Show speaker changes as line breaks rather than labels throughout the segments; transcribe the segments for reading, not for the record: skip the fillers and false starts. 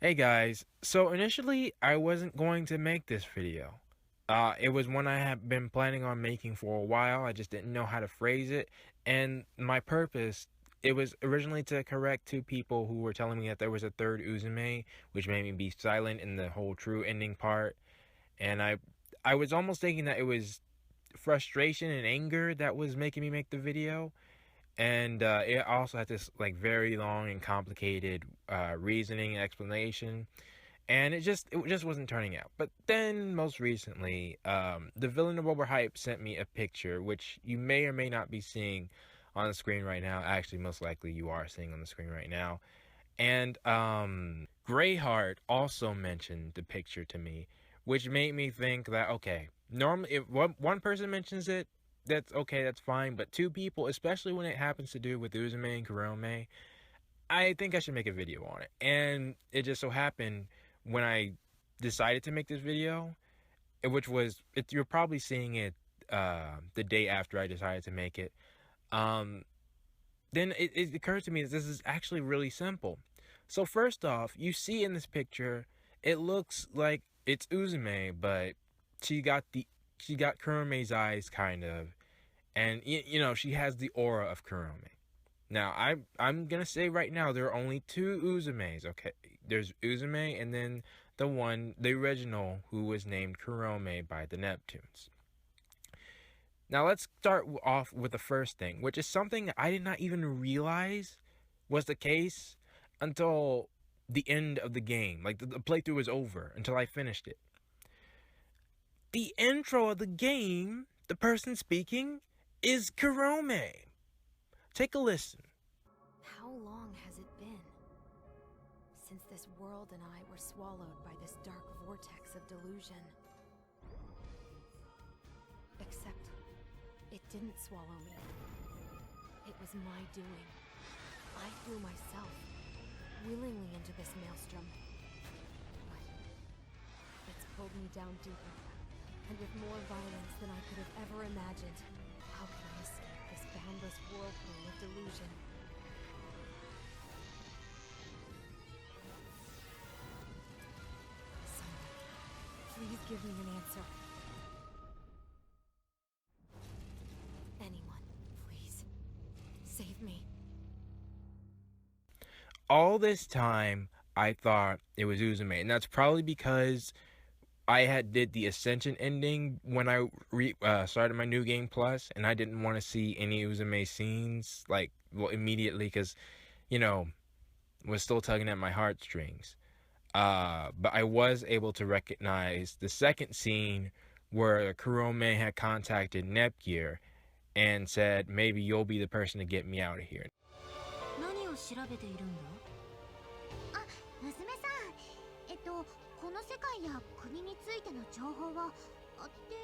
Hey guys, so initially I wasn't going to make this video. It was one I had been planning on making for a while. I just didn't know how to phrase it. And my purpose, it was originally to correct two people who were telling me that there was a third Uzume, which made me be silent in the whole true ending part. And I was almost thinking that it was frustration and anger that was making me make the video. And it also had this like very long and complicated reasoning and explanation, and it just wasn't turning out. But then most recently, the Villain of Overhype sent me a picture, which you may or may not be seeing on the screen right now. Actually, most likely you are seeing on the screen right now. And Greyheart also mentioned the picture to me, which made me think that okay, normally if one person mentions it, that's okay, that's fine. But two people, especially when it happens to do with Uzume and Kurome, I think I should make a video on it. And it just so happened when I decided to make this video, which was you're probably seeing it the day after I decided to make it. Then it occurred to me that this is actually really simple. So first off, you see in this picture, it looks like it's Uzume, but she got Kurome's eyes kind of, and you know she has the aura of Kurome. Now I'm gonna say right now there are only two Uzumes. Okay, there's Uzume and then the original who was named Kurome by the Neptunes. Now let's start off with the first thing, which is something I did not even realize was the case until the end of the game. Like the playthrough was over until I finished it. The intro of the game, the person speaking, is Kurome. Take a listen.
How long has it been since this world and I were swallowed by this dark vortex of delusion? Except it didn't swallow me. It was my doing. I threw myself willingly into this maelstrom. But it's pulled me down deeper, and with more violence than I could have ever imagined. How can I escape this boundless whirlpool of delusion? Someone, please give me an answer. Anyone, please. Save me.
All this time, I thought it was Uzume, and that's probably because I had did the Ascension ending when I started my New Game Plus, and I didn't want to see any Uzume scenes immediately because, you know, was still tugging at my heartstrings. But I was able to recognize the second scene where Kurome had contacted Nepgear and said, maybe you'll be the person to get me out of here.
何を調べているんだ？あ、娘さん。この世界や国についての情報をって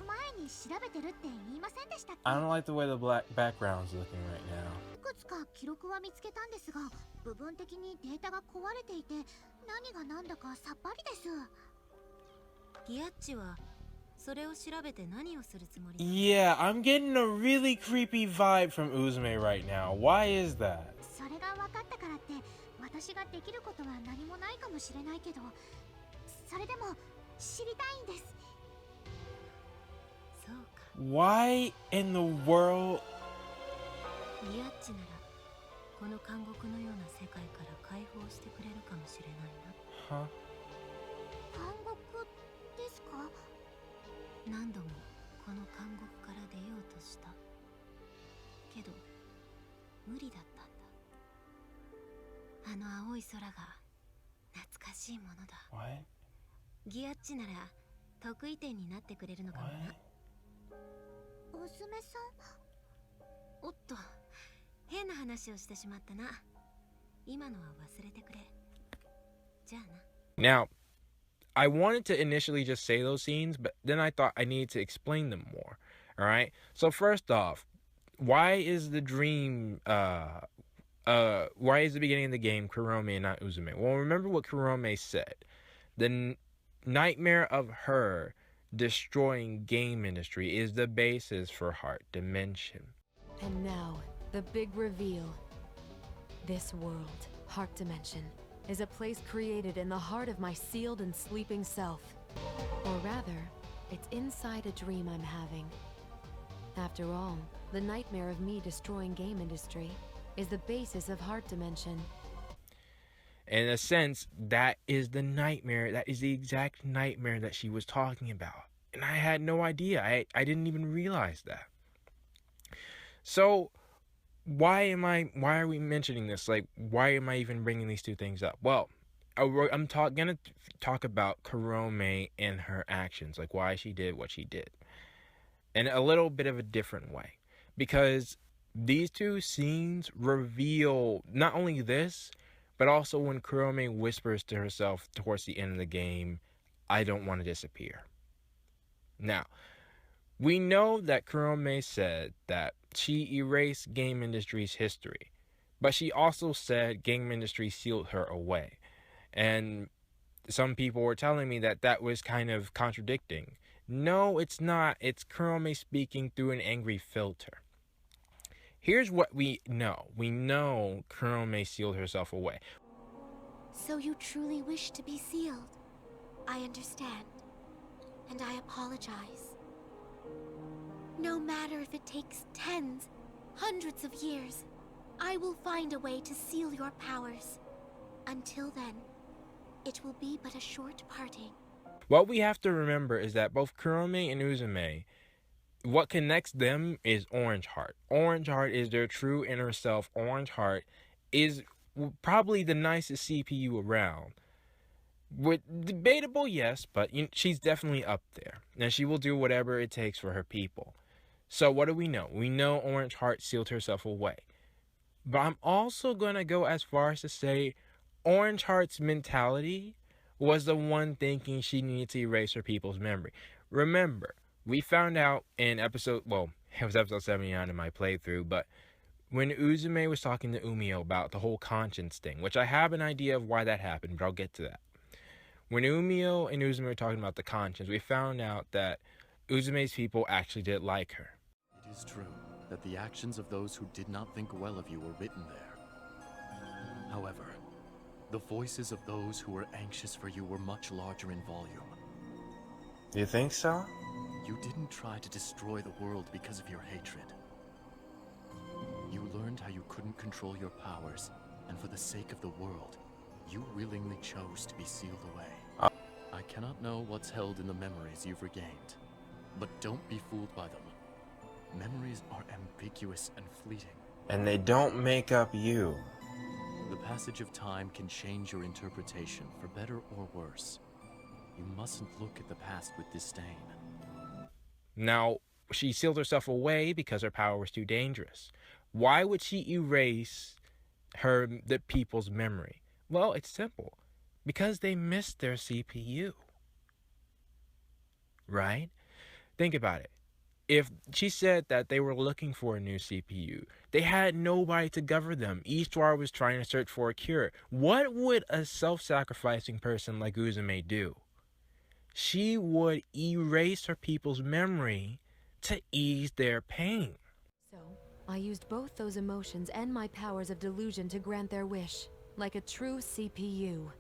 前に調べてるって言いませんでしたっけ？
I don't like the way the black background's looking right now.
いくつか記録は見つけたんですが、部分的にデータが壊れていて、何が何だかさっぱりです。ギアッチはそれを調べて何をするつもり？
Yeah, I'm getting a really creepy vibe from Uzume right now. Why is that?
それが分かったからって私ができることは何もないかもしれないけど、それでも知りたいんです。そうか。
Why in the world?
ギアッチならこの監獄のような世界から解放してくれるかもしれないな。
Huh?
監獄ですか？何度もこの監獄から出ようとしたけど無理だったんだ。あの青い空が懐かしいものだ。
What?
ギアッチなら得意点になってくれるのかもな。娘さん。おっと、変な話をしてしまったな。今のは忘れてくれ。じゃあな。
Now, I wanted to initially just say those scenes, but then I thought I needed to explain them more. All right. So first off, why is the dream? Why is the beginning of the game Kurome and not Uzume? Well, remember what Kurome said. The nightmare of her destroying game industry is the basis for Heart Dimension.
And now, the big reveal. This world, Heart Dimension, is a place created in the heart of my sealed and sleeping self. Or rather, it's inside a dream I'm having. After all, the nightmare of me destroying game industry is the basis of Heart Dimension.
In a sense, that is the nightmare. That is the exact nightmare that she was talking about. And I had no idea. I didn't even realize that. So, why are we mentioning this? Like, why am I even bringing these two things up? Well, I'm gonna talk about Kurome and her actions, like why she did what she did, in a little bit of a different way, because these two scenes reveal not only this, but also when Kurome whispers to herself towards the end of the game, "I don't want to disappear." Now, we know that Kurome said that she erased game industry's history, but she also said game industry sealed her away. And some people were telling me that that was kind of contradicting. No, it's not. It's Kurome speaking through an angry filter. Here's what we know. We know Kurome sealed herself away.
So you truly wish to be sealed. I understand. And I apologize. No matter if it takes tens, hundreds of years, I will find a way to seal your powers. Until then, it will be but a short parting.
What we have to remember is that both Kurome and Uzume, what connects them is Orange Heart. Orange Heart is their true inner self. Orange Heart is probably the nicest CPU around. With debatable, yes, but she's definitely up there. And she will do whatever it takes for her people. So what do we know? We know Orange Heart sealed herself away. But I'm also going to go as far as to say Orange Heart's mentality was the one thinking she needed to erase her people's memory. Remember, we found out in it was episode 79 in my playthrough, but when Uzume was talking to Umio about the whole conscience thing, which I have an idea of why that happened, but I'll get to that. When Umio and Uzume were talking about the conscience, we found out that Uzume's people actually did like her.
It is true that the actions of those who did not think well of you were written there. However, the voices of those who were anxious for you were much larger in volume.
You think so?
You didn't try to destroy the world because of your hatred. You learned how you couldn't control your powers, and for the sake of the world, you willingly chose to be sealed away. I cannot know what's held in the memories you've regained, but don't be fooled by them. Memories are ambiguous and fleeting.
And they don't make up you.
The passage of time can change your interpretation for better or worse. You mustn't look at the past with disdain.
Now, she sealed herself away because her power was too dangerous. Why would she erase the people's memory? Well, it's simple. Because they missed their CPU. Right? Think about it. If she said that they were looking for a new CPU, they had nobody to govern them. Ishtar was trying to search for a cure. What would a self-sacrificing person like Uzume do? She would erase her people's memory to ease their pain.
So, I used both those emotions and my powers of delusion to grant their wish, like a true CPU.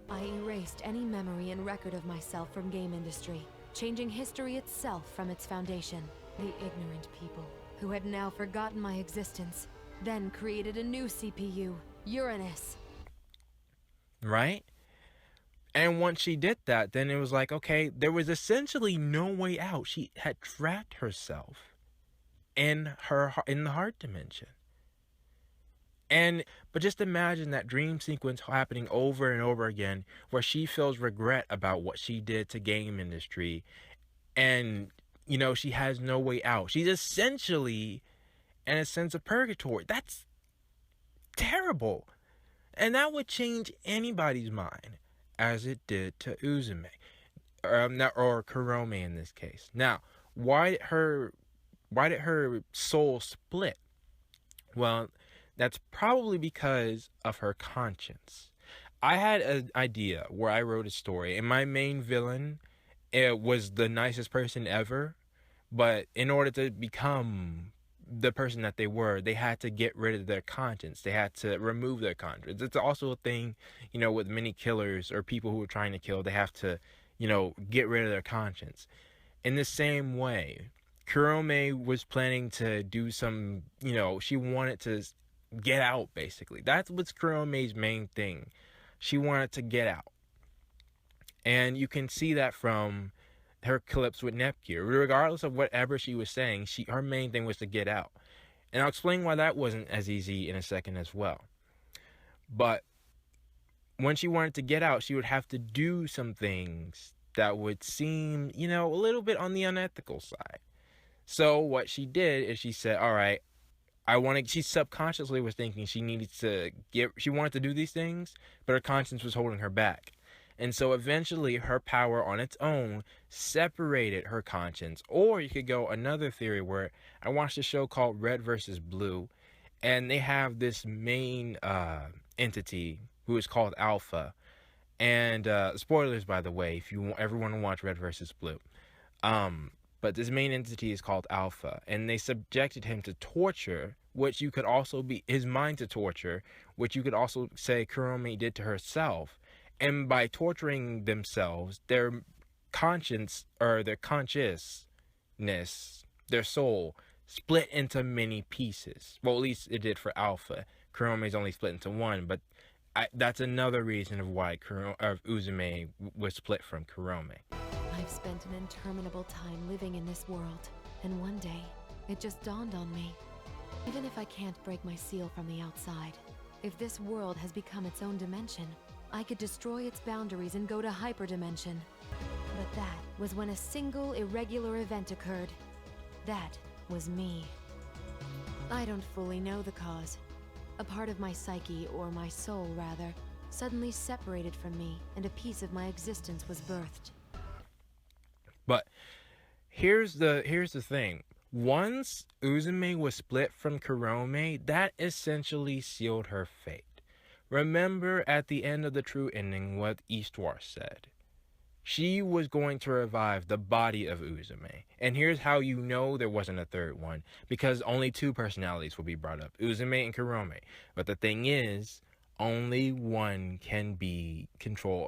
I erased any memory and record of myself from game industry, changing history itself from its foundation. The ignorant people, who had now forgotten my existence, then created a new CPU, Uranus.
Right? And once she did that, then it was like, okay, there was essentially no way out. She had trapped herself in the heart dimension. But just imagine that dream sequence happening over and over again, where she feels regret about what she did to game industry, and she has no way out. She's essentially in a sense of purgatory. That's terrible, and that would change anybody's mind, as it did to Uzume, or Kurome in this case. Now, why did her soul split? Well, that's probably because of her conscience. I had an idea where I wrote a story, and my main villain was the nicest person ever, but in order to become the person that they were, they had to get rid of their conscience. They had to remove their conscience. It's also a thing, with many killers or people who are trying to kill. They have to, get rid of their conscience. In the same way, Kurome was planning to do some, she wanted to get out, basically. That's what's Kurome's main thing. She wanted to get out. And you can see that from her clips with Nepgear. Regardless of whatever she was saying, her main thing was to get out. And I'll explain why that wasn't as easy in a second as well. But when she wanted to get out, she would have to do some things that would seem, a little bit on the unethical side. So what she did is she said, all right, she subconsciously was thinking she wanted to do these things, but her conscience was holding her back. And so eventually her power on its own separated her conscience. Or you could go another theory where I watched a show called Red versus Blue, and they have this main entity who is called Alpha. And spoilers, by the way, if you ever want to watch Red versus Blue. But this main entity is called Alpha, and they subjected him to torture, which you could also be his mind to torture, which you could also say Kurome did to herself. And by torturing themselves, their conscience, or their consciousness, their soul, split into many pieces. Well, at least it did for Alpha. Kurome's only split into one, but that's another reason of why Uzume was split from Kurome.
I've spent an interminable time living in this world, and one day, it just dawned on me. Even if I can't break my seal from the outside, if this world has become its own dimension, I could destroy its boundaries and go to hyperdimension. But that was when a single irregular event occurred. That was me. I don't fully know the cause. A part of my psyche, or my soul rather, suddenly separated from me, and a piece of my existence was birthed.
But here's the thing. Once Uzume was split from Kurome, that essentially sealed her fate. Remember at the end of the true ending what Eastwar said. She was going to revive the body of Uzume. And here's how you know there wasn't a third one. Because only two personalities will be brought up. Uzume and Kurome. But the thing is, only one can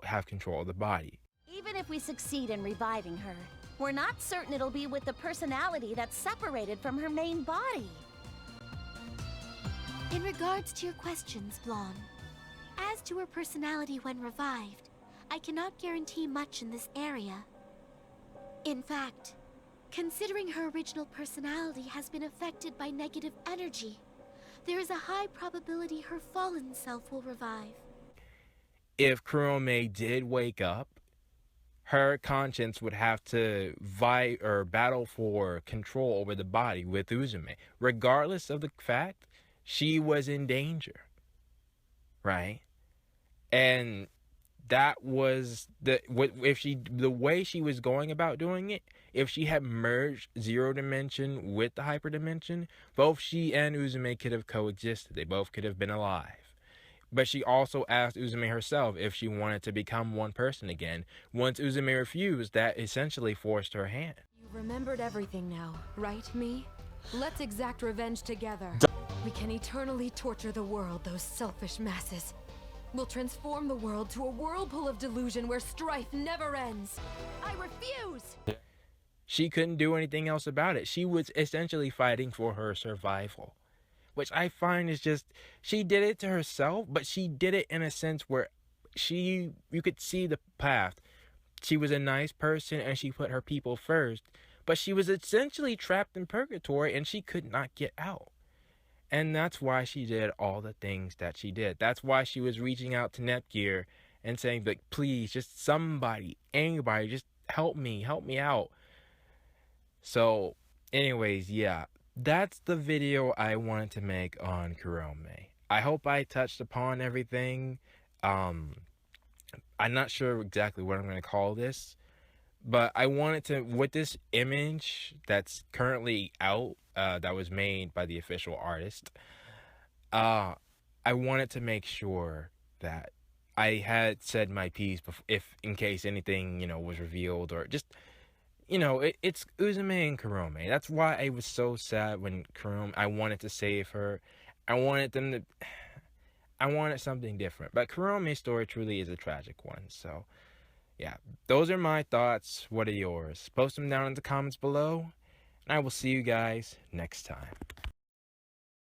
have control of the body.
Even if we succeed in reviving her, we're not certain it'll be with the personality that's separated from her main body.
In regards to your questions, Blonde, as to her personality when revived, I cannot guarantee much in this area. In fact, considering her original personality has been affected by negative energy, there is a high probability her fallen self will revive.
If Kurome did wake up, her conscience would have to battle for control over the body with Uzume, regardless of the fact she was in danger, right? And that was the way she was going about doing it. If she had merged Zero Dimension with the Hyperdimension, both she and Uzume could have coexisted. They both could have been alive. But she also asked Uzume herself if she wanted to become one person again. Once Uzume refused, that essentially forced her hand.
You remembered everything now, right, me? Let's exact revenge together. We can eternally torture the world, those selfish masses. We'll transform the world to a whirlpool of delusion where strife never ends. I refuse!
She couldn't do anything else about it. She was essentially fighting for her survival. Which I find is just, she did it to herself, but she did it in a sense where you could see the path. She was a nice person and she put her people first, but she was essentially trapped in purgatory and she could not get out. And that's why she did all the things that she did. That's why she was reaching out to Nepgear and saying, like, please, just somebody, anybody, just help me out. So, anyways, yeah. That's the video I wanted to make on Kurome. I hope I touched upon everything. I'm not sure exactly what I'm going to call this, but I wanted to, with this image that's currently out, that was made by the official artist, I wanted to make sure that I had said my piece in case anything, was revealed, or just, you know, it's Uzume and Kurome. That's why I was so sad when Kurome, I wanted to save her. I wanted them to, I wanted something different. But Kurome's story truly is a tragic one. So, yeah, those are my thoughts. What are yours? Post them down in the comments below. And I will see you guys next time.